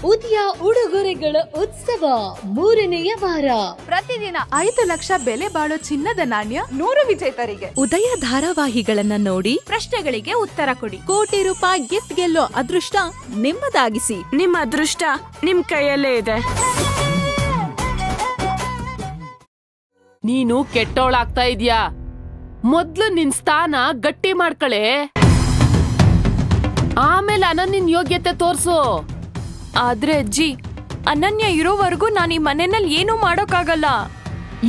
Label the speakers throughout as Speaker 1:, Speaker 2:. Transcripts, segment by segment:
Speaker 1: ಉದಯ ಉಡುಗೊರೆಗಳ ಉತ್ಸವ 3ನೇ ವಾರ.
Speaker 2: ಪ್ರತಿದಿನ 5 ಲಕ್ಷ ಬೆಲೆ ಬಾಳೋ ಚಿನ್ನದ ನಾಣ್ಯ 100 ವಿಜೇತರಿಗೆ.
Speaker 3: ಉದಯ ಧಾರಾವಾಹಿಗಳನ್ನ ನೋಡಿ
Speaker 2: ಪ್ರಶ್ನೆಗಳಿಗೆ ಉತ್ತರ ಕೊಡಿ.
Speaker 3: ಕೋಟಿ ರೂಪಾಯಿ ಗಿಫ್ಟ್ ಗೆಲ್ಲೋ ಅದೃಷ್ಟ ನಿಮ್ಮದಾಗಿಸಿ.
Speaker 4: ನಿಮ್ಮ ಅದೃಷ್ಟ ನಿಮ್ ಕೈಯಲ್ಲೇ ಇದೆ.
Speaker 5: ನೀನು ಕೆಟ್ಟೋಳಾಗ್ತಾ ಇದ್ಯಾ. ಮೊದ್ಲು ನಿನ್ ಸ್ಥಾನ ಗಟ್ಟಿ ಮಾಡ್ಕಳೆ, ಆಮೇಲೆ ಅನನ್ಯನ್ ಯೋಗ್ಯತೆ ತೋರ್ಸು.
Speaker 3: ಆದ್ರೆ ಅಜ್ಜಿ, ಅನನ್ಯ ಇರೋವರೆಗೂ ನಾನು ಈ ಮನೆಯಲ್ಲಿ ಏನೂ ಮಾಡೋಕ್ಕಾಗಲ್ಲ.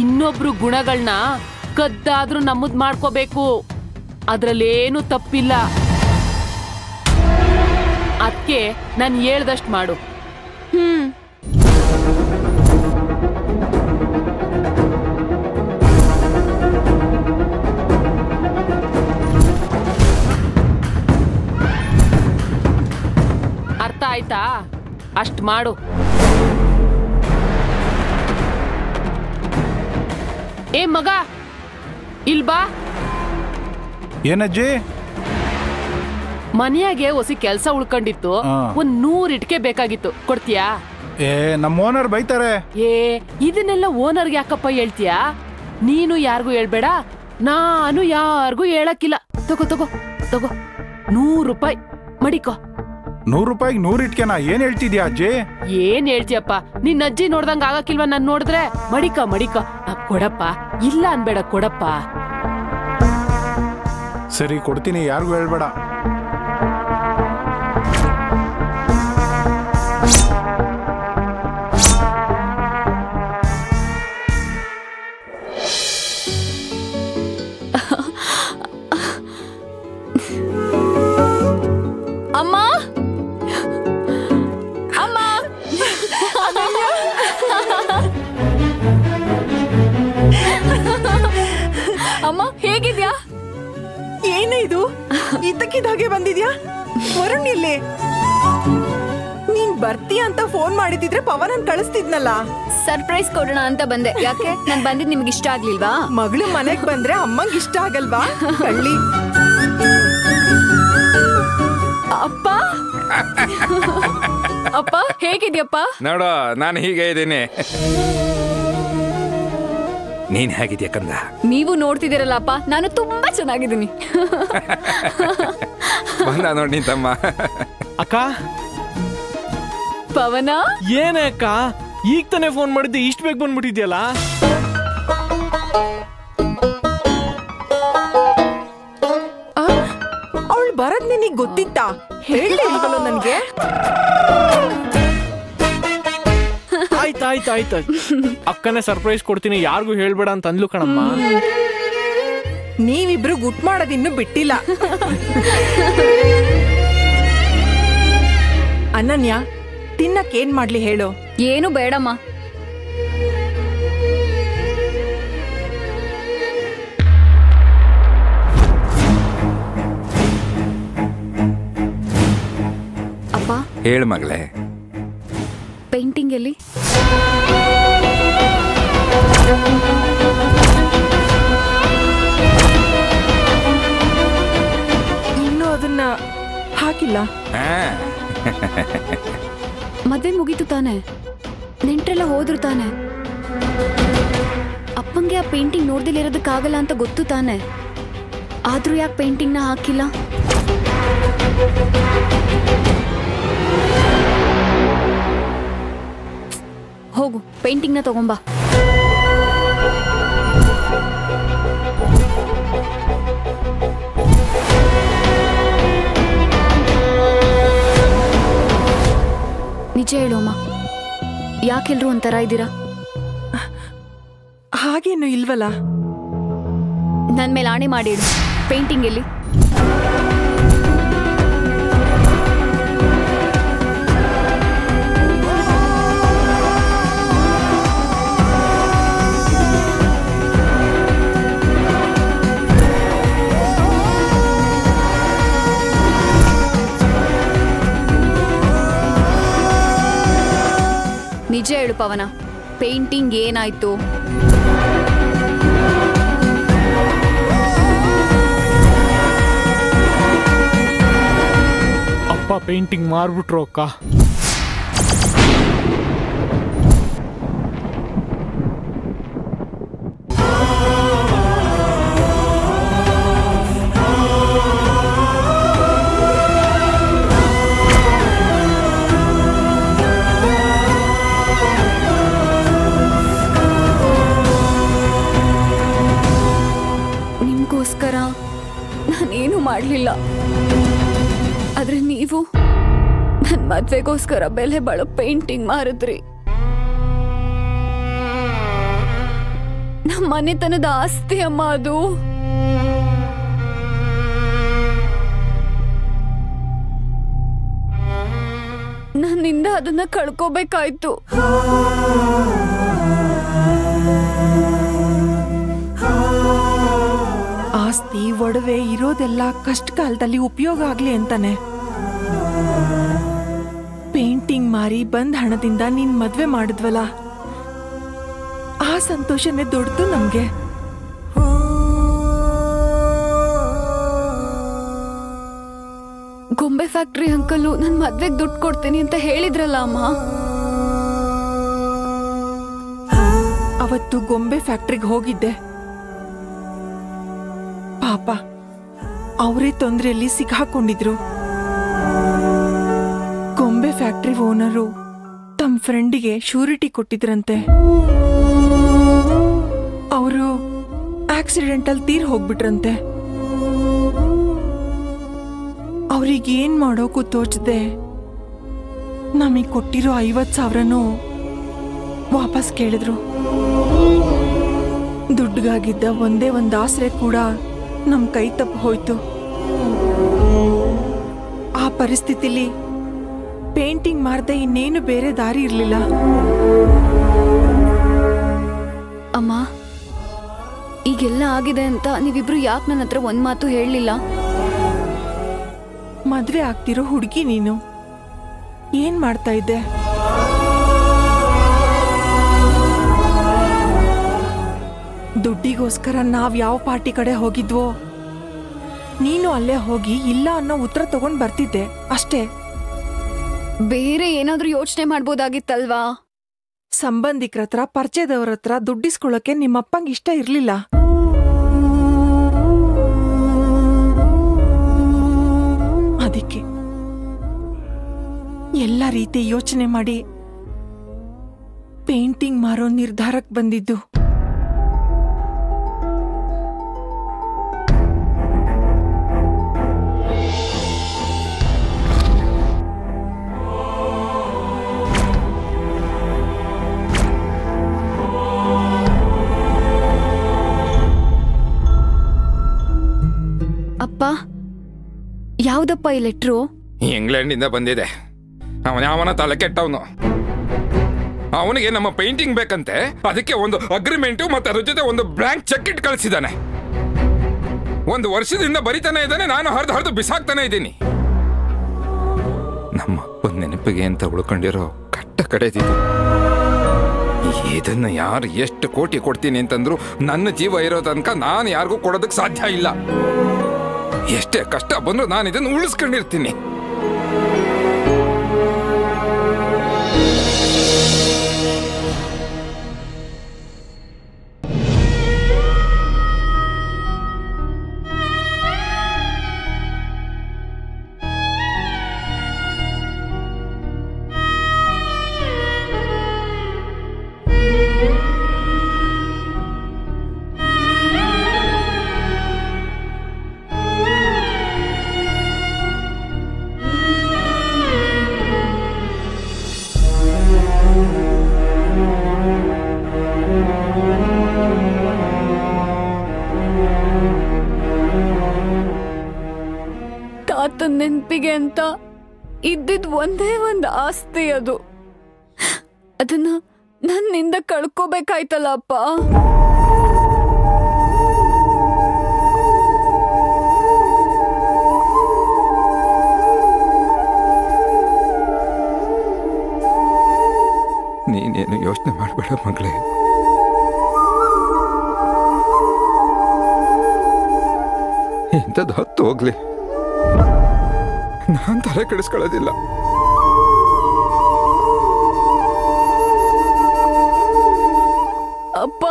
Speaker 5: ಇನ್ನೊಬ್ರು ಗುಣಗಳನ್ನ ಕದ್ದಾದ್ರೂ ನಮ್ಮದ್ ಮಾಡ್ಕೋಬೇಕು, ಅದ್ರಲ್ಲೇನು ತಪ್ಪಿಲ್ಲ. ಅದಕ್ಕೆ ನಾನು ಹೇಳ್ದಷ್ಟು ಮಾಡು. ಅರ್ಥ ಆಯ್ತಾ? ಅಷ್ಟ್ ಮಾಡು. ಏ ಮಗ, ಇಲ್ ಬಾ.
Speaker 6: ಏನಜ್ಜಿ?
Speaker 5: ಮನೆಯಾಗೆ ಹೊಸಿ ಕೆಲ್ಸ ಉಳ್ಕೊಂಡಿತ್ತು, ಒಂದ್ 100 ಇಟ್ಕೆ ಬೇಕಾಗಿತ್ತು, ಕೊಡ್ತೀಯಾ?
Speaker 6: ನಮ್ಮ ಓನರ್ ಬೈತಾರೆ.
Speaker 5: ಇದನ್ನೆಲ್ಲ ಓನರ್ಗೆ ಯಾಕಪ್ಪ ಹೇಳ್ತೀಯಾ? ನೀನು ಯಾರಿಗೂ ಹೇಳ್ಬೇಡ, ನಾನು ಯಾರಿಗೂ ಹೇಳಕ್ಕಿಲ್ಲ. ತಗೋ ತಗೋ ತಗೋ, 100 ರೂಪಾಯಿ ಮಡಿಕೋ.
Speaker 6: 100 ರೂಪಾಯಿಗೆ 100 ಇಟ್ಕೆನಾ? ಏನ್ ಹೇಳ್ತಿದ್ಯಾ ಅಜ್ಜಿ?
Speaker 5: ಏನ್ ಹೇಳ್ತೀಯಪ್ಪ, ನಿನ್ನ ಅಜ್ಜಿ ನೋಡ್ದಂಗ ಆಗಕ್ಕಿಲ್ವಾ? ನಾನ್ ನೋಡಿದ್ರೆ ಮಡಿಕ ಮಡಿಕ. ಕೊಡಪ್ಪ, ಇಲ್ಲ ಅನ್ಬೇಡ, ಕೊಡಪ್ಪ.
Speaker 6: ಸರಿ, ಕೊಡ್ತೀನಿ, ಯಾರಿಗೂ ಹೇಳ್ಬೇಡ.
Speaker 3: ಅಮ್ಮ, ಅಮ್ಮ, ಅಮ್ಮ ಹೇಗಿದ್ಯಾ?
Speaker 4: ಏನೇ ಇದು, ಇದ್ದಕ್ಕಿದ್ದಾಗೆ ಬಂದಿದ್ಯಾ? ವರುಣ್ ಇಲ್ಲಿ? ನೀನ್ ಬರ್ತೀಯ ಅಂತ ಫೋನ್ ಮಾಡಿದಿದ್ರೆ ಪವನನ್ ಕಳಿಸ್ತಿದ್ನಲ್ಲ.
Speaker 3: ಸರ್ಪ್ರೈಸ್ ಕೊಡೋಣ ಅಂತ ಬಂದೆ. ಯಾಕೆ, ನಾನ್ ಬಂದಿದ್ ನಿಮ್ಗೆ ಇಷ್ಟ ಆಗ್ಲಿಲ್ವಾ?
Speaker 4: ಮಗಳು ಮನೆಗ್ ಬಂದ್ರೆ ಅಮ್ಮಂಗ್ ಇಷ್ಟ ಆಗಲ್ವಾ? ಕಳ್ಳಿ.
Speaker 3: ಅಪ್ಪ, ಅಪ್ಪ ಹೇಗಿದ್ಯಪ್ಪ?
Speaker 7: ನೋಡು, ನಾನು ಹೀಗೆ ಇದ್ದೀನಿ. ನೀನ್ ಹೇಗಿದ್ಯಾ ಕಂದ?
Speaker 3: ನೀವು ನೋಡ್ತಿದ್ದೀರಲ್ಲ ಅಪ್ಪ, ನಾನು ತುಂಬಾ ಚೆನ್ನಾಗಿದ್ದೀನಿ.
Speaker 7: ಬಂದ ನೋಡಿ ನಿನ್ ತಮ್ಮ.
Speaker 8: ಅಕ್ಕ,
Speaker 3: ಪವನ.
Speaker 8: ಏನೇ ಅಕ್ಕ, ಈಗ ತಾನೇ ಫೋನ್ ಮಾಡಿದ್ದೆ, ಇಷ್ಟು ಬೇಗ ಬಂದ್ಬಿಟ್ಟಿದ್ಯಲ್ಲ?
Speaker 4: ಅವಳು ಬರದ್ ನಿನಗ್ ಗೊತ್ತಿತ್ತಾ? ಹೇಳಿಲ್ವಲ್ಲ ನನ್ಗೆ?
Speaker 8: ಆಯ್ತಾಯ್ತಾಯ್ತು, ಅಕ್ಕನೇ ಸರ್ಪ್ರೈಸ್ ಕೊಡ್ತೀನಿ, ಯಾರಿಗೂ ಹೇಳ್ಬೇಡ ಅಂತ ಅಂದ್ಲು ಕಣಮ್ಮ.
Speaker 4: ನೀವಿಬ್ರು ಗುಟ್ ಮಾಡೋದಿನ್ನು ಬಿಟ್ಟಿಲ್ಲ. ಅನನ್ಯ, ತಿನ್ನಕ್ಕೇನ್ ಮಾಡ್ಲಿ ಹೇಳು?
Speaker 3: ಏನು ಬೇಡಮ್ಮ. ಅಪ್ಪ,
Speaker 7: ಹೇಳು ಮಗಳೇ.
Speaker 3: ಪೇಂಟಿಂಗ್ ಎಲ್ಲಿ?
Speaker 4: ಇನ್ನು ಅದನ್ನ ಹಾಕಿಲ್ಲ.
Speaker 3: ಮದ್ವೆ ಮುಗೀತು ತಾನೆ? ನೆಂಟ್ರೆಲ್ಲ ಹೋದ್ರು ತಾನೆ? ಅಪ್ಪಂಗೆ ಆ ಪೇಂಟಿಂಗ್ ನೋಡ್ದಿಲ್ಲಿರೋದಕ್ಕಾಗಲ್ಲ ಅಂತ ಗೊತ್ತು ತಾನೆ? ಆದ್ರೂ ಯಾಕೆ ಪೇಂಟಿಂಗ್ನ ಹಾಕಿಲ್ಲ? ಹೋಗು, ಪೇಂಟಿಂಗ್ನ ತಗೊಂಬಾ. ನಿಜ ಹೇಳೋಮ್ಮ, ಯಾಕೆಲ್ರು ಒಂಥರ ಇದ್ದೀರಾ?
Speaker 4: ಹಾಗೇನು ಇಲ್ವಲ್ಲ.
Speaker 3: ನನ್ ಮೇಲೆ ಆಣೆ ಮಾಡಿಡು, ಪೇಂಟಿಂಗ್ ಎಲ್ಲಿ? ನಿಜ ಹೇಳು ಪವನ, ಪೇಂಟಿಂಗ್ ಏನಾಯ್ತು?
Speaker 8: ಅಪ್ಪ ಪೇಂಟಿಂಗ್ ಮಾರ್ಬಿಟ್ರು ಅಕ್ಕ.
Speaker 3: ನನ್ ಮದ್ವೆಗೋಸ್ಕರ ಬೆಲೆ ಬಾಳೋ ಪೇಂಟಿಂಗ್ ಮಾರಿದ್ರಿ. ನಮ್ಮ ಮನೆತನದ ಆಸ್ತಿ ಅಮ್ಮ ಅದು. ನನ್ನಿಂದ ಅದನ್ನ ಕಳ್ಕೋಬೇಕಾಯ್ತು.
Speaker 4: ಆಸ್ತಿ ಒಡವೆ ಇರೋದೆಲ್ಲ ಕಷ್ಟ ಕಾಲದಲ್ಲಿ ಉಪಯೋಗ ಆಗ್ಲಿ ಅಂತಾನೆ. ಪೇಂಟಿಂಗ್ ಮಾರಿ ಬಂದ್ ಹಣದಿಂದ ನೀನ್ ಮದ್ವೆ ಮಾಡಿದ್ವಲ್ಲ, ಆ ಸಂತೋಷನೇ ದೊಡ್ಡದು ನಮ್ಗೆ.
Speaker 3: ಗೊಂಬೆ ಫ್ಯಾಕ್ಟ್ರಿ ಅಂಕಲು ನನ್ ಮದ್ವೆಗ್ ದುಡ್ಡು ಕೊಡ್ತೀನಿ ಅಂತ ಹೇಳಿದ್ರಲ್ಲ ಅಮ್ಮ.
Speaker 4: ಅವತ್ತು ಗೊಂಬೆ ಫ್ಯಾಕ್ಟ್ರಿಗೆ ಹೋಗಿದ್ದೆ. ಪಾಪ ಅವರೇ ತೊಂದರೆಯಲ್ಲಿ ಸಿಕ್ಕಾಕೊಂಡಿದ್ರು. ಗೊಂಬೆ ಫ್ಯಾಕ್ಟ್ರಿ ಓನರು ತಮ್ಮ ಫ್ರೆಂಡಿಗೆ ಶ್ಯೂರಿಟಿ ಕೊಟ್ಟಿದ್ರಂತೆ. ಅವರು ಆಕ್ಸಿಡೆಂಟಲ್ ತೀರ್ ಹೋಗ್ಬಿಟ್ರಂತೆ. ಅವ್ರಿಗೇನ್ ಮಾಡೋಕು ತೋಚದೆ ನಮಗ್ ಕೊಟ್ಟಿರೋ 50,000 ವಾಪಸ್ ಕೇಳಿದ್ರು. ದುಡ್ಡುಗಾಗಿದ್ದ ಒಂದೇ ಒಂದು ಆಸರೆ ಕೂಡ ನಮ್ ಕೈ ತಪ್ಪು ಹೋಯ್ತು. ಆ ಪರಿಸ್ಥಿತಿಲಿ ಪೇಂಟಿಂಗ್ ಮಾರ್ದೆ ಇನ್ನೇನು ಬೇರೆ ದಾರಿ ಇರ್ಲಿಲ್ಲ.
Speaker 3: ಅಮ್ಮ, ಈಗೆಲ್ಲ ಆಗಿದೆ ಅಂತ ನೀವಿಬ್ರು ಯಾಕೆ ನನ್ನ ಹತ್ರ ಒಂದ್ ಮಾತು ಹೇಳಲಿಲ್ಲ?
Speaker 4: ಮದ್ವೆ ಆಗ್ತಿರೋ ಹುಡುಗಿ ನೀನು ಏನ್ ಮಾಡ್ತಾ ಇದ್ದೆ? ದುಡ್ಡಿಗೋಸ್ಕರ ನಾವ್ ಯಾವ ಪಾರ್ಟಿ ಕಡೆ ಹೋಗಿದ್ವೋ ನೀನು ಅಲ್ಲೇ ಹೋಗಿ ಇಲ್ಲ ಅನ್ನೋ ಉತ್ತರ ತಗೊಂಡ್ ಬರ್ತಿದ್ದೆ ಅಷ್ಟೇ.
Speaker 3: ಬೇರೆ ಏನಾದ್ರೂ ಯೋಚನೆ ಮಾಡ್ಬೋದಾಗಿತ್ತಲ್ವಾ?
Speaker 4: ಸಂಬಂಧಿಕರ ಹತ್ರ ಪರಿಚಯದವ್ರ ಹತ್ರ ದುಡ್ಡಿಸ್ಕೊಳ್ಳೋಕೆ ನಿಮ್ಮಪ್ಪಂಗೆ ಇಷ್ಟ ಇರ್ಲಿಲ್ಲ. ಅದಕ್ಕೆ ಎಲ್ಲ ರೀತಿ ಯೋಚನೆ ಮಾಡಿ ಪೇಂಟಿಂಗ್ ಮಾರೋ ನಿರ್ಧಾರಕ್ಕೆ ಬಂದಿದ್ದು.
Speaker 3: ಅಪ್ಪ, ಯಾವ್ದಪ್ಪ ಈ ಲೆಟ್ರು?
Speaker 7: ಇಂಗ್ಲೆಂಡಿಂದ ಬಂದಿದೆ. ಅವನ ತಲೆ ಕೆಟ್ಟವನು. ಅವನಿಗೆ ನಮ್ಮ ಪೇಂಟಿಂಗ್ ಬೇಕಂತೆ. ಅದಕ್ಕೆ ಒಂದು ಅಗ್ರಿಮೆಂಟು ಮತ್ತೆ ಅದ್ರ ಜೊತೆ ಒಂದು ಬ್ಲಾಂಕ್ ಚೆಕ್ ಇಟ್ಟು ಕಳಿಸಿದ್ದಾನೆ. 1 ವರ್ಷದಿಂದ ಬರಿತಾನೆ ಇದ್ದಾನೆ. ನಾನು ಹರಿದು ಬಿಸಾಕ್ತಾನೆ ಇದ್ದೀನಿ. ನಮ್ಮ ಅಪ್ಪನ ನೆನಪಿಗೆ ಅಂತ ಉಳ್ಕೊಂಡಿರೋ ಕಟ್ಟ ಕಡೆದಿದ್ದು. ಇದನ್ನ ಯಾರು ಎಷ್ಟು ಕೋಟಿ ಕೊಡ್ತೀನಿ ಅಂತಂದ್ರು ನನ್ನ ಜೀವ ಇರೋ ತನಕ ನಾನು ಯಾರಿಗೂ ಕೊಡೋದಕ್ಕೆ ಸಾಧ್ಯ ಇಲ್ಲ. ಎಷ್ಟೇ ಕಷ್ಟ ಬಂದ್ರು ನಾನು ಇದನ್ನು ಉಳಿಸ್ಕೊಂಡಿರ್ತೀನಿ.
Speaker 3: ತಾತನ ನೆನಪಿಗೆ ಅಂತ ಇದ್ದಿದ್ ಒಂದೇ ಒಂದು ಆಸ್ತಿ ಅದು. ಅದನ್ನ ನನ್ನಿಂದ ಕಳ್ಕೋಬೇಕಾಯ್ತಲ್ಲ ಅಪ್ಪ.
Speaker 7: ನೀನೇನು ಯೋಚನೆ ಮಾಡಬೇಡ ಮಗಳೇ. ಇಂಥದ್ದು ಹೊತ್ತು ಹೋಗ್ಲಿ, ನಾನ್ ತಲೆ ಕೆಡಿಸ್ಕೊಳ್ಳೋದಿಲ್ಲ.
Speaker 3: ಅಪ್ಪ,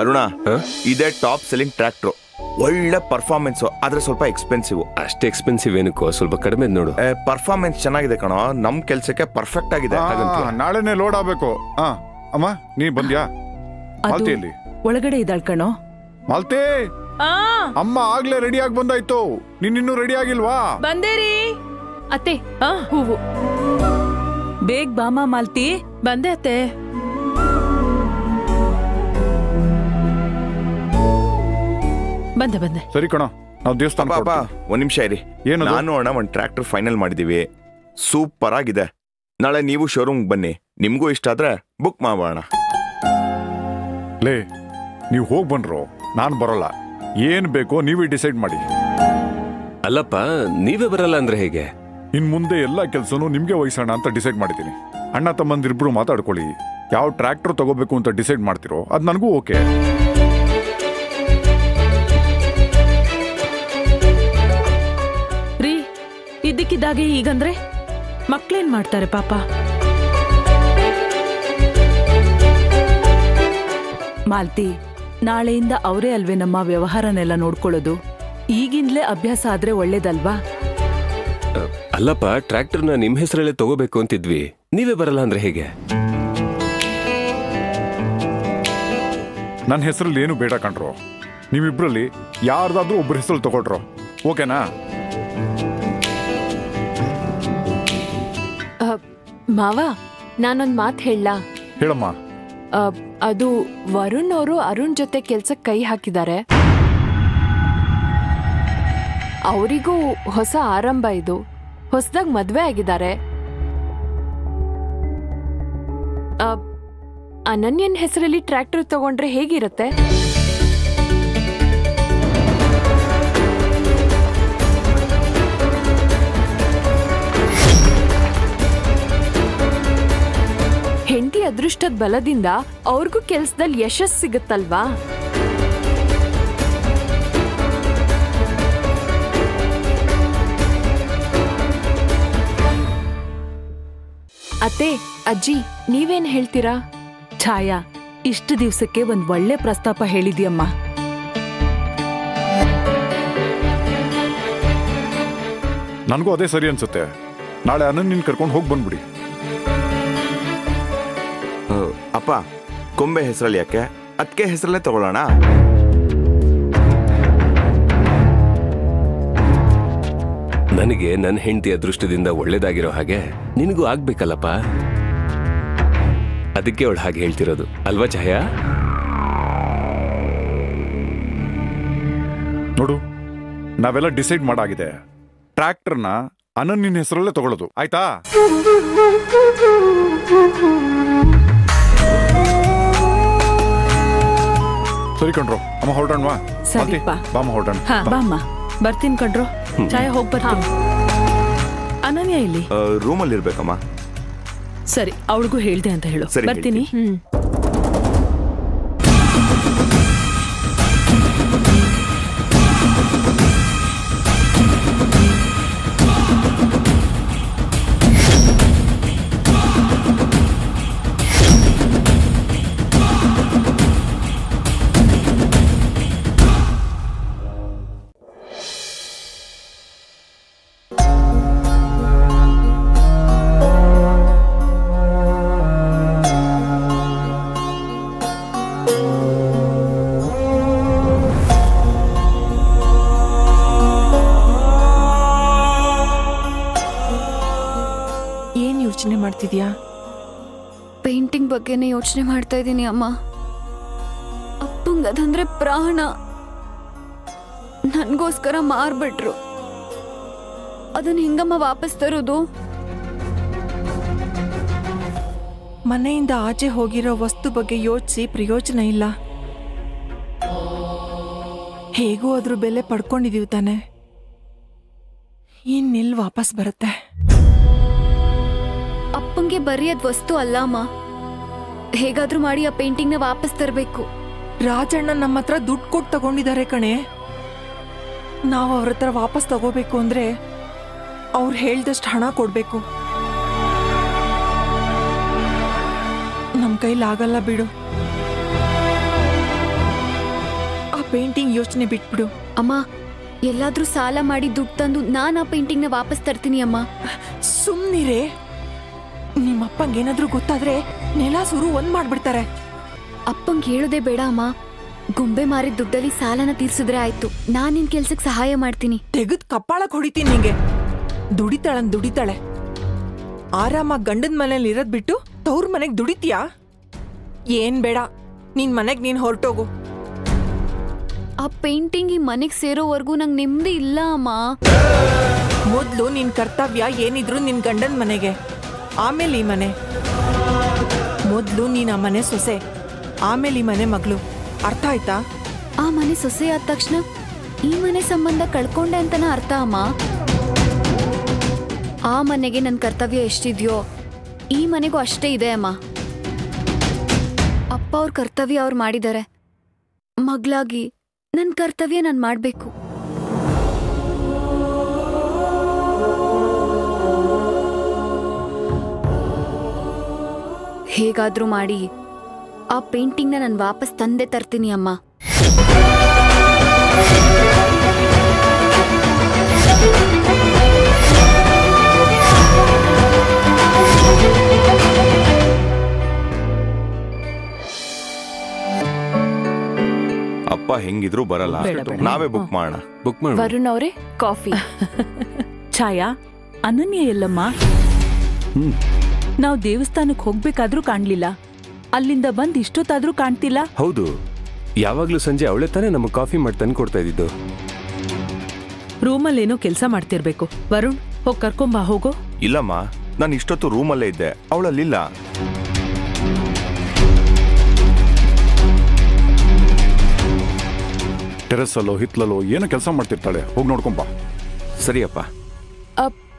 Speaker 9: ಅರುಣ, ಇದೇ ಟಾಪ್ ಸೆಲ್ಲಿಂಗ್ ಟ್ರ್ಯಾಕ್ಟ್ರು, ಒಳ್ಳೆ ಪರ್ಫಾರ್ಮೆನ್ಸ್, ಆದ್ರೆ ಸ್ವಲ್ಪ ಎಕ್ಸ್ಪೆನ್ಸಿವ್.
Speaker 10: ಅಷ್ಟು ಎಕ್ಸ್ಪೆನ್ಸಿವ್ ಏನಕ್ಕೋ, ಸ್ವಲ್ಪ ಕಡಿಮೆ ನೋಡು.
Speaker 9: ಪರ್ಫಾರ್ಮೆನ್ಸ್ ಚೆನ್ನಾಗಿದೆ ಕಣೋ, ನಮ್ ಕೆಲ್ಸಕ್ಕೆ ಪರ್ಫೆಕ್ಟ್ ಆಗಿದೆ.
Speaker 6: ನಾಳೆನೆ ಲೋಡ್ ಆಗ್ಬೇಕು. ಅಮ್ಮ ನೀ ಬಂದ್ಯಾ? ಮಾಲ್ತಿಯಲ್ಲಿ
Speaker 11: ಒಳಗಡೆ ಇದ್ದಾಳ್ ಕಣೋ.
Speaker 6: ಮಾಲ್ತಿ, ಅಮ್ಮ ಆಗ್ಲೇ ರೆಡಿ ಆಗಿ ಬಂದಾಯ್ತು, ನೀನಿನ್ನೂ ರೆಡಿ ಆಗಿಲ್ವಾ?
Speaker 11: ಬಂದೇರಿ
Speaker 1: ಅತ್ತೆ. ಹೂವು
Speaker 11: ಬೇಗ ಬಾಮ ಮಾಲ್ತಿ.
Speaker 1: ಬಂದೆ ಅತ್ತೆ. ಬಂದೆ.
Speaker 6: ಸರಿ ಕಣೋ, ನಾವು ದೇವಸ್ಥಾನ.
Speaker 9: ಒಂದ್ ನಿಮಿಷ ಇರಿ.
Speaker 6: ಏನು?
Speaker 9: ನಾನು ಅಣ್ಣ ಒಂದ್ ಟ್ರ್ಯಾಕ್ಟರ್ ಫೈನಲ್ ಮಾಡಿದೀವಿ, ಸೂಪರ್ ಆಗಿದೆ. ನಾಳೆ ನೀವು ಶೋರೂಮ್ ಬನ್ನಿ, ನಿಮ್ಗೂ ಇಷ್ಟ ಆದ್ರೆ ಬುಕ್ ಮಾಡೋಣ.
Speaker 6: ಲೇ, ನೀವು ಹೋಗಿ ಬನ್ರೋ, ನಾನು ಬರೋಲ್ಲ. ಏನ್ ಬೇಕೋ ನೀವೇ ಡಿಸೈಡ್ ಮಾಡಿ.
Speaker 10: ಅಲ್ಲಪ್ಪ, ನೀವೇ ಬರಲ್ಲ ಅಂದ್ರೆ ಹೇಗೆ?
Speaker 6: ಇನ್ ಮುಂದೆ ಎಲ್ಲ ಕೆಲಸನೂ ನಿಮ್ಗೆ ವಹಿಸೋಣ ಅಂತ ಡಿಸೈಡ್ ಮಾಡಿದ್ದೀನಿ. ಅಣ್ಣ ತಮ್ಮಂದಿರಿಬ್ರು ಮಾತಾಡ್ಕೊಳ್ಳಿ, ಯಾವ ಟ್ರ್ಯಾಕ್ಟರ್ ತಗೋಬೇಕು ಅಂತ ಡಿಸೈಡ್ ಮಾಡ್ತಿರೋ ಅದು ನನಗೂ ಓಕೆ.
Speaker 11: ರೀ, ಇದ್ದಕ್ಕಿದ್ದಾಗೆ ಹೀಗಂದ್ರೆ ಮಕ್ಳೇನ್ ಮಾಡ್ತಾರೆ ಪಾಪ. ಮಾಲ್ತಿ, ನಾಳೆಯಿಂದ ಅವರೇ ಅಲ್ವೇ ನಮ್ಮ ವ್ಯವಹಾರನೆಲ್ಲ ನೋಡ್ಕೊಳ್ಳೋದು. ಈಗಿಂದಲೇ ಅಭ್ಯಾಸ ಆದ್ರೆ ಒಳ್ಳೇದಲ್ವಾ?
Speaker 10: ಅಲ್ಲಪ್ಪ, ಟ್ರ್ಯಾಕ್ಟರ್ನ ನಿಮ್ ಹೆಸರಲ್ಲೇ ತಗೋಬೇಕು ಅಂತಿದ್ವಿ, ನೀವೇ ಬರಲ್ಲ ಅಂದ್ರೆ ಹೇಗೆ?
Speaker 6: ನನ್ನ ಹೆಸರಲ್ಲಿ ಏನು ಬೇಡ ಕಣ್ರೋ, ನೀವಿಬ್ರಲ್ಲಿ ಯಾರ್ದಾದ್ರೂ ಒಬ್ಬರ ಹೆಸರಲ್ಲಿ ತಗೊಳ್ರೋ, ಓಕೆನಾ?
Speaker 3: ಮಾವ, ನಾನೊಂದ್ ಮಾತು ಹೇಳ.
Speaker 6: ಹೇಳಮ್ಮ.
Speaker 3: ಅದು ವರುಣ್ ಅವರು ಅರುಣ್ ಜೊತೆ ಕೆಲ್ಸಕ್ಕೆ ಕೈ ಹಾಕಿದ್ದಾರೆ. ಅವರಿಗೂ ಹೊಸ ಆರಂಭ ಇದು, ಹೊಸದಾಗಿ ಮದ್ವೆ ಆಗಿದ್ದಾರೆ. ಅನನ್ಯನ್ ಹೆಸರಲ್ಲಿ ಟ್ರ್ಯಾಕ್ಟರ್ ತಗೊಂಡ್ರೆ ಹೇಗಿರುತ್ತೆ? ಹೆಂಡತಿ ಅದೃಷ್ಟದ ಬಲದಿಂದ ಅವ್ರಿಗೂ ಕೆಲ್ಸದಲ್ಲಿ ಯಶಸ್ಸು ಸಿಗುತ್ತಲ್ವಾ? ಅತ್ತೆ, ಅಜ್ಜಿ, ನೀವೇನ್ ಹೇಳ್ತೀರಾ?
Speaker 11: ಛಾಯಾ, ಇಷ್ಟು ದಿವ್ಸಕ್ಕೆ ಒಂದ್ ಒಳ್ಳೆ ಪ್ರಸ್ತಾಪ ಹೇಳಿದ್ಯಮ್ಮ.
Speaker 6: ನನಗೂ ಅದೇ ಸರಿ ಅನ್ಸುತ್ತೆ. ನಾಳೆ ಅನನ್ಯನ್ ಕರ್ಕೊಂಡು ಹೋಗಿ ಬಂದ್ಬಿಡಿ.
Speaker 9: ಅಪ್ಪ, ಕೊಂಬೆ ಹೆಸರಲ್ಲಿ ಯಾಕೆ, ಅದಕ್ಕೆ ಹೆಸರಲ್ಲೇ ತಗೊಳ್ಳೋಣ.
Speaker 10: ನನಗೆ ನನ್ನ ಹೆಂಡತಿ ಅದೃಷ್ಟದಿಂದ ಒಳ್ಳೇದಾಗಿರೋ ಹಾಗೆ ನಿನಗೂ ಆಗ್ಬೇಕಲ್ಲಪ್ಪ, ಅದಕ್ಕೆ ಅವಳು ಹಾಗೆ ಹೇಳ್ತಿರೋದು ಅಲ್ವಾ ಛಾಯಾ?
Speaker 6: ನೋಡು, ನಾವೆಲ್ಲ ಡಿಸೈಡ್ ಮಾಡಾಗಿದೆ. ಟ್ರ್ಯಾಕ್ಟರ್ನ ಅನನ್ಯನ ಹೆಸರಲ್ಲೇ ತಗೊಳ್ಳೋದು, ಆಯ್ತಾ? ಸರಿ ಕಣ್ರೋ, ಅಮ್ಮ ಹೊರಡೋಣವಾ?
Speaker 11: ಸರಿಪ್ಪ,
Speaker 6: ಬಾಮ ಹೊರಡೋಣ.
Speaker 11: ಬಾಮ್ಮ, ಬರ್ತೀನಿ ಕಣ್ರೋ. ಛಾಯಾ, ಹೋಗಿ ಬರ್ತೀನಿ. ಅನನ್ಯ ಇಲ್ಲಿ
Speaker 9: ರೂಮಲ್ಲಿ ಇರ್ಬೇಕಮ್ಮ.
Speaker 11: ಸರಿ, ಅವಳಿಗೂ ಹೇಳ್ದೆ ಅಂತ ಹೇಳು. ಬರ್ತೀನಿ.
Speaker 4: ಮಾಡ್ತಿದ್ಯಾ?
Speaker 3: ಪೇಂಟಿಂಗ್ ಬಗ್ಗೆನೇ ಯೋಚನೆ ಮಾಡ್ತಾ ಇದ್ದೀನಿ ಅಮ್ಮ. ಅಪ್ಪಂಗೆ ಅದಂದ್ರೆ ಪ್ರಾಣ. ನನ್ಗೋಸ್ಕರ ಮಾರ್ಬಿಟ್ರು. ಅದನ್ನ ಹಿಂಗಮ್ಮ ವಾಪಸ್ ತರೋದು?
Speaker 4: ಮನೆಯಿಂದ ಆಚೆ ಹೋಗಿರೋ ವಸ್ತು ಬಗ್ಗೆ ಯೋಚಿಸಿ ಪ್ರಯೋಜನ ಇಲ್ಲ. ಹೇಗೂ ಅದ್ರ ಬೆಲೆ ಪಡ್ಕೊಂಡಿದೀವಿ ತಾನೆ, ಇನ್ನೆಲ್ಲಿ ವಾಪಸ್ ಬರುತ್ತೆ?
Speaker 3: ಅಪ್ಪಂಗೆ ಬರೀ ಅದ್ ವಸ್ತು ಅಲ್ಲ ಅಮ್ಮ, ಹೇಗಾದ್ರೂ ಮಾಡಿ ಆ ಪೇಂಟಿಂಗ್ನ ವಾಪಸ್ ತರಬೇಕು.
Speaker 4: ರಾಜಣ್ಣ ನಮ್ಮ ಹತ್ರ ದುಡ್ಡು ಕೊಟ್ಟು ತಗೊಂಡಿದ್ದಾರೆ ಕಣೆ. ನಾವು ಅವ್ರ ಹತ್ರ ವಾಪಸ್ ತಗೋಬೇಕು ಅಂದ್ರೆ ಅವ್ರು ಹೇಳ್ದಷ್ಟು ಹಣ ಕೊಡ್ಬೇಕು. ನಮ್ಮ ಕೈಲಾಗಲ್ಲ ಬಿಡು. ಪೇಂಟಿಂಗ್ ಯೋಚನೆ ಬಿಟ್ಬಿಡು.
Speaker 3: ಅಮ್ಮ, ಎಲ್ಲಾದ್ರೂ ಸಾಲ ಮಾಡಿ ದುಡ್ಡು ತಂದು ನಾನು ಆ ಪೇಂಟಿಂಗ್ನ ವಾಪಸ್ ತರ್ತೀನಿ ಅಮ್ಮ.
Speaker 4: ಸುಮ್ನಿರೇ. ನಿಮ್ಮಪ್ಪಂಗೆ ಏನಾದ್ರೂ ಗೊತ್ತಾದ್ರೆ ನೆಲ ಸುರು ಒಂದ್ ಮಾಡ್ಬಿಡ್ತಾರೆ.
Speaker 3: ಅಪ್ಪಂಗೆ ಹೇಳೋದೇ ಬೇಡ ಅಮ್ಮ. ಗೊಂಬೆ ಮಾರಿದ ದುಡ್ಡಲ್ಲಿ ಸಾಲನ ತೀರ್ಸಿದ್ರೆ ಆಯ್ತು. ನಾನ್ ನಿನ್ ಕೆಲ್ಸಕ್ಕೆ ಸಹಾಯ ಮಾಡ್ತೀನಿ.
Speaker 4: ತೆಗೆದ್ ಕಪ್ಪಾಳಕ್ ಹೊಡಿತೀನಿ ನಿಂಗೆ. ದುಡಿತಾಳೆ. ಆರಾಮಾಗಿ ಗಂಡದ ಮನೇಲಿ ಇರೋದ್ ಬಿಟ್ಟು ತವ್ರ ಮನೆಗ್ ದುಡಿತೀಯಾ? ಏನ್ ಬೇಡ, ನಿನ್ ಮನೆಗ್ ನೀನ್ ಹೊರಟೋಗು.
Speaker 3: ಆ ಪೇಂಟಿಂಗ್ ಈ ಮನೆಗ್ ಸೇರೋವರೆಗೂ ನಂಗೆ ನೆಮ್ಮದಿ ಇಲ್ಲ ಅಮ್ಮ.
Speaker 4: ಮೊದ್ಲು ನಿನ್ ಕರ್ತವ್ಯ ಏನಿದ್ರು ನಿನ್ ಗಂಡನ ಮನೆಗೆ, ಆಮೇಲೆ ಈ ಮನೆ. ಮೊದ್ಲು ನೀನ್ ಆ ಮನೆ ಸೊಸೆ, ಆಮೇಲೆ ಈ ಮನೆ ಮಗಳು. ಅರ್ಥ ಆಯ್ತಾ?
Speaker 3: ಆ ಮನೆ ಸೊಸೆ ಆದ ತಕ್ಷಣ ಈ ಮನೆ ಸಂಬಂಧ ಕಳ್ಕೊಂಡೆ ಅಂತನ ಅರ್ಥ ಅಮ್ಮ. ಆ ಮನೆಗೆ ನನ್ನ ಕರ್ತವ್ಯ ಎಷ್ಟಿದ್ಯೋ ಈ ಮನೆಗೂ ಅಷ್ಟೇ ಇದೆ ಅಮ್ಮ. ಅಪ್ಪ ಅವ್ರ ಕರ್ತವ್ಯ ಅವ್ರು ಮಾಡಿದ್ದಾರೆ. ಮಗಳಾಗಿ ನನ್ನ ಕರ್ತವ್ಯ ನಾನು ಮಾಡಬೇಕು. ಹೇಗಾದ್ರೂ ಮಾಡಿ ಆ ಪೇಂಟಿಂಗ್ನ ನಾನು ವಾಪಸ್ ತಂದೆ ತರ್ತೀನಿ ಅಮ್ಮ.
Speaker 9: ಅಪ್ಪ ಹೆಂಗಿದ್ರು ಬರಲ್ಲ, ನಾವೇ ಬುಕ್ ಮಾಡೋಣ.
Speaker 10: ಬುಕ್ ಮಾಡಿ.
Speaker 1: ವರುಣ್ ಅವರೇ, ಕಾಫಿ.
Speaker 11: ಛಾಯಾ, ಅನನ್ಯ ಎಲ್ಲಮ್ಮ? ನಾವು ದೇವಸ್ಥಾನಕ್ಕೆ ಹೋಗ್ಬೇಕಾದ್ರೂ ಕಾಣ್ಲಿಲ್ಲ. ಅಲ್ಲಿಂದ ಬಂದ್ ಇಷ್ಟೊತ್ತಾದ್ರೂ ಕಾಣ್ತಿಲ್ಲ.
Speaker 10: ಹೌದು, ಯಾವಾಗ್ಲೂ ಸಂಜೆ ಅವಳೆ ತಾನೇ ನಮಗೆ ಕಾಫಿ ಮಾಡಿ ತಂದು ಕೊಡ್ತಾ ಇದ್ದಿದ್ದು.
Speaker 11: ರೂಮಲ್ಲೇನೋ ಕೆಲಸ ಮಾಡ್ತಿರ್ಬೇಕು. ವರುಣ್, ಹೋಗ್ ಕರ್ಕೊಂಬಾ ಹೋಗೋ.
Speaker 9: ಇಲ್ಲಮ್ಮ, ನಾನು ಇಷ್ಟೊತ್ತು ರೂಮಲ್ಲೇ ಇದ್ದೆ, ಅವಳಲ್ಲಿಲ್ಲ.
Speaker 6: ಟೆರೆಸ್ ಅಲ್ಲೋ ಹಿತ್ಲಲ್ಲೋ ಏನೋ ಕೆಲಸ ಮಾಡ್ತಿರ್ತಾಳೆ, ಹೋಗಿ ನೋಡ್ಕೊಂಬ.
Speaker 9: ಸರಿಯಪ್ಪ.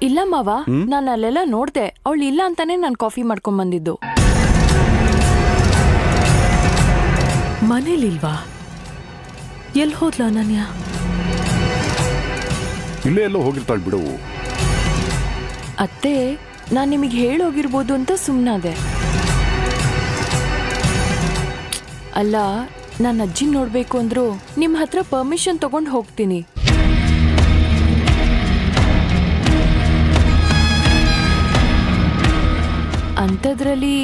Speaker 1: ಇಲ್ಲ ಮಾವ, ನಾನು ಅಲ್ಲೆಲ್ಲ ನೋಡ್ದೆ. ಅವಳು ಇಲ್ಲ ಅಂತಾನೆ ನಾನು ಕಾಫಿ ಮಾಡ್ಕೊಂಡ್ ಬಂದಿದ್ದು.
Speaker 11: ಮನೇಲಿಲ್ವಾ? ಎಲ್ಲಿ ಹೋದ್ಲ ಅನನ್ಯ?
Speaker 6: ಇಲ್ಲೇ ಎಲ್ಲೋ ಹೋಗಿರ್ತಾಳೆ ಬಿಡು.
Speaker 1: ಅತ್ತೆ, ನಾನು ನಿಮಗೆ ಹೇಳೋಗಿರ್ಬೋದು ಅಂತ ಸುಮ್ಮನಾದೆ. ಅಲ್ಲ, ನನ್ನ ಅಜ್ಜಿ ನೋಡ್ಬೇಕು ಅಂದ್ರು ನಿಮ್ಮ ಹತ್ರ ಪರ್ಮಿಷನ್ ತಗೊಂಡು ಹೋಗ್ತೀನಿ. ಅಂಥದ್ರಲ್ಲಿ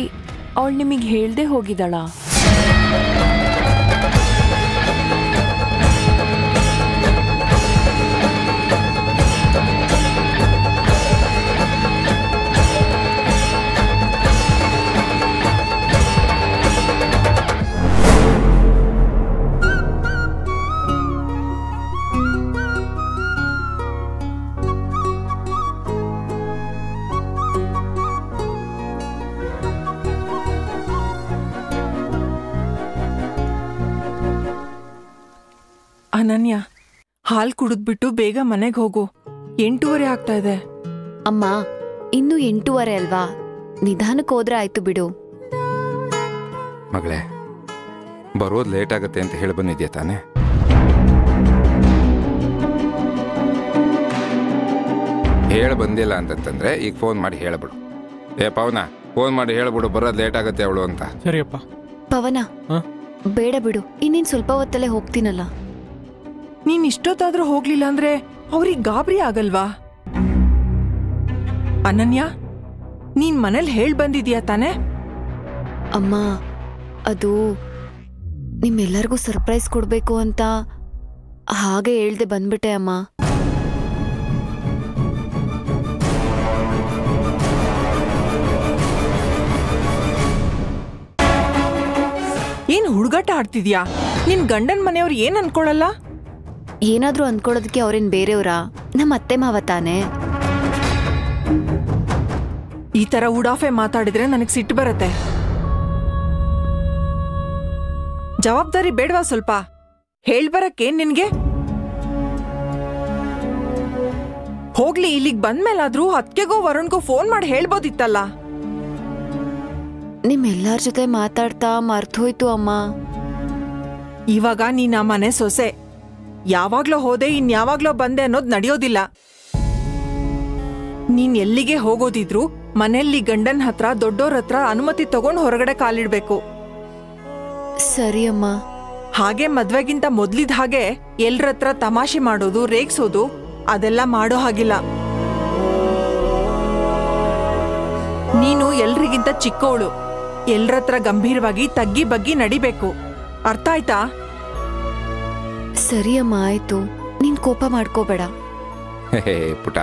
Speaker 1: ಅವಳು ನಿಮಗೆ ಹೇಳ್ದೆ ಹೋಗಿದ್ದಾಳ?
Speaker 4: ಅನನ್ಯ, ಹಾಲ್ ಕುಡಿದ್ಬಿಟ್ಟು ಬೇಗ ಮನೆಗೆ ಹೋಗು. 8:30 ಆಗ್ತಾ ಇದೆ.
Speaker 3: ಅಮ್ಮ, ಇನ್ನು 8:30 ಅಲ್ವಾ? ನಿಧಾನಕ್ಕೆ ಹೋದ್ರೆ ಆಯ್ತು ಬಿಡು.
Speaker 7: ಮಗಳೇ, ಬರೋದು ಲೇಟ್ ಆಗತ್ತೆ ಅಂತ ಹೇಳಿ ಬಂದಿದ್ಯಾ ತಾನೆ? ಹೇಳ ಬಂದಿಲ್ಲ ಅಂತಂತಂದ್ರೆ ಈಗ ಫೋನ್ ಮಾಡಿ ಹೇಳಬಿಡು. ಪವನ, ಫೋನ್ ಮಾಡಿ ಹೇಳ್ಬಿಡು ಬರೋದು ಲೇಟ್ ಆಗತ್ತೆ ಅವಳು ಅಂತ.
Speaker 8: ಸರಿಯಪ್ಪ.
Speaker 3: ಪವನ, ಬೇಡ ಬಿಡು, ಇನ್ನೇನು ಸ್ವಲ್ಪ ಹೊತ್ತಲ್ಲೇ ಹೋಗ್ತೀನಲ್ಲ.
Speaker 4: ನೀನ್ ಇಷ್ಟೊತ್ತಾದ್ರೂ ಹೋಗ್ಲಿಲ್ಲ ಅಂದ್ರೆ ಅವ್ರಿಗೆ ಗಾಬರಿ ಆಗಲ್ವಾ? ಅನನ್ಯ, ನೀನ್ ಮನೇಲಿ ಹೇಳ್ ಬಂದಿದ್ಯಾ ತಾನೆ?
Speaker 3: ಅಮ್ಮ, ಅದು ನಿಮ್ಮೆಲ್ಲರಿಗೂ ಸರ್ಪ್ರೈಸ್ ಕೊಡ್ಬೇಕು ಅಂತ ಹಾಗೆ ಹೇಳ್ದೆ ಬಂದ್ಬಿಟ್ಟೆ ಅಮ್ಮ.
Speaker 4: ಏನ್ ಹುಡುಗಾಟ ಆಡ್ತಿದ್ಯಾ? ನಿನ್ ಗಂಡನ್ ಮನೆಯವ್ರು ಏನ್ ಅನ್ಕೊಳಲ್ಲ?
Speaker 3: ಏನಾದ್ರೂ ಅನ್ಕೊಳ್ಳೋದಕ್ಕೆ ಅವ್ರೇನ್ ಬೇರೆಯವ್ರಾ? ನಮ್ಮ ಅತ್ತೆ ಮಾವ ತಾನೆ.
Speaker 4: ಈ ತರ ಉಡಾಫೆ ಮಾತಾಡಿದ್ರೆ ನನಗ್ ಸಿಟ್ಟು ಬರತ್ತೆ. ಜವಾಬ್ದಾರಿ ಬೇಡವಾ ಸ್ವಲ್ಪ? ಹೇಳ್ಬರಕ್ಕೇನ್ ನಿನ್ಗೆ? ಹೋಗ್ಲಿ, ಇಲ್ಲಿಗ್ ಬಂದ್ಮೇಲಾದ್ರೂ ಅತ್ಗೆಗೋ ವರುಣ್ಗೋ ಫೋನ್ ಮಾಡಿ ಹೇಳ್ಬೋದಿತ್ತಲ್ಲ.
Speaker 3: ನಿಮ್ಮೆಲ್ಲಾರ ಜೊತೆ ಮಾತಾಡ್ತಾ ಮರ್ತೋಯ್ತು ಅಮ್ಮ.
Speaker 4: ಇವಾಗ ನೀನ್ ಆ ಮನೆ ಸೊಸೆ. ಯಾವಾಗ್ಲೋ ಹೋದೆ, ಇನ್ಯಾವಾಗ್ಲೋ ಬಂದೆ ಅನ್ನೋದು ನಡೆಯೋದಿಲ್ಲ. ನೀನ್ ಎಲ್ಲಿಗೆ ಹೋಗೋದಿದ್ರು ಮನೆಯಲ್ಲಿ ಗಂಡನ್ ಹತ್ರ, ದೊಡ್ಡೋರ್ ಹತ್ರ ಅನುಮತಿ ತಗೊಂಡು ಹೊರಗಡೆ ಕಾಲಿಡ್ಬೇಕು.
Speaker 3: ಸರಿ ಅಮ್ಮ.
Speaker 4: ಹಾಗೆ ಮದ್ವೆಗಿಂತ ಮೊದ್ಲಿದ್ ಹಾಗೆ ಎಲ್ರ ಹತ್ರ ತಮಾಷೆ ಮಾಡೋದು ರೇಗ್ಸೋದು ಅದೆಲ್ಲ ಮಾಡೋ ಹಾಗಿಲ್ಲ. ನೀನು ಎಲ್ರಿಗಿಂತ ಚಿಕ್ಕವಳು, ಎಲ್ರ ಹತ್ರ ಗಂಭೀರವಾಗಿ ತಗ್ಗಿ ಬಗ್ಗಿ ನಡಿಬೇಕು. ಅರ್ಥ ಆಯ್ತಾ?
Speaker 3: ಸರಿ ಅಮ್ಮ, ಆಯ್ತು. ನೀನ್ ಕೋಪ ಮಾಡ್ಕೋಬೇಡ.
Speaker 7: ಹೇ ಪುಟ,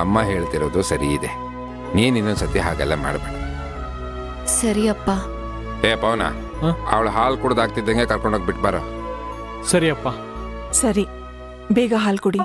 Speaker 7: ಅಮ್ಮ ಹೇಳ್ತಿರೋದು ಸರಿ ಇದೆ. ನೀನ್ ಇನ್ನೊಂದ್ಸತಿ ಹಾಗೆಲ್ಲ ಮಾಡಬೇಡ.
Speaker 3: ಸರಿ ಅಪ್ಪ.
Speaker 7: ಏ ಪವನ, ಅವಳು ಹಾಲು ಕುಡ್ದಾಗ್ತಿದ್ದಂಗೆ ಕರ್ಕೊಂಡೋಗಿ ಬಿಟ್ಬಾರ.
Speaker 8: ಸರಿ ಅಪ್ಪ.
Speaker 4: ಸರಿ, ಬೇಗ ಹಾಲು ಕುಡಿ.